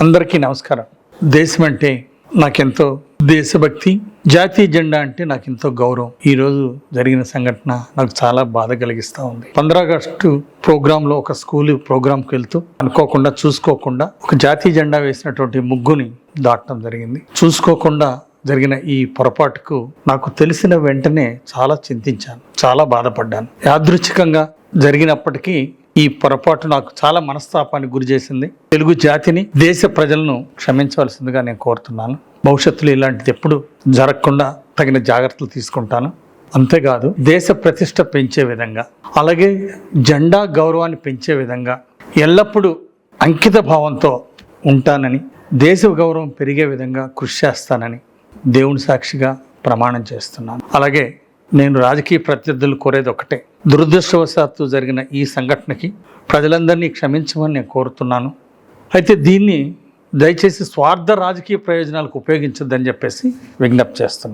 అందరికీ నమస్కారం. దేశం అంటే నాకెంతో దేశభక్తి, జాతీయ జెండా అంటే నాకెంతో గౌరవం. ఈరోజు జరిగిన సంఘటన నాకు చాలా బాధ కలిగిస్తూ ఉంది. 15 ఆగస్టు ప్రోగ్రాంలో ఒక స్కూల్ ప్రోగ్రాంకి వెళ్తూ అనుకోకుండా చూసుకోకుండా ఒక జాతీయ జెండా వేసినటువంటి ముగ్గుని దాటడం జరిగింది. చూసుకోకుండా జరిగిన ఈ పొరపాటుకు నాకు తెలిసిన వెంటనే చాలా చింతించాను, చాలా బాధపడ్డాను. యాదృచ్ఛికంగా జరిగినప్పటికీ ఈ పొరపాటు నాకు చాలా మనస్తాపానికి గురి చేసింది. తెలుగు జాతిని, దేశ ప్రజలను క్షమించవలసిందిగా నేను కోరుతున్నాను. భవిష్యత్తులో ఇలాంటిది ఎప్పుడు జరగకుండా తగిన జాగ్రత్తలు తీసుకుంటాను. అంతేకాదు దేశ ప్రతిష్ట పెంచే విధంగా, అలాగే జెండా గౌరవాన్ని పెంచే విధంగా ఎల్లప్పుడూ అంకిత భావంతో ఉంటానని, దేశ గౌరవం పెరిగే విధంగా కృషి చేస్తానని దేవుని సాక్షిగా ప్రమాణం చేస్తున్నాను. అలాగే నేను రాజకీయ ప్రత్యర్థులు కోరేది ఒకటే, దురదృష్టవశాత్తు జరిగిన ఈ సంఘటనకి ప్రజలందరినీ క్షమించమని నేను కోరుతున్నాను. అయితే దీన్ని దయచేసి స్వార్థ రాజకీయ ప్రయోజనాలకు ఉపయోగించొద్దని చెప్పేసి విజ్ఞప్తి చేస్తున్నాను.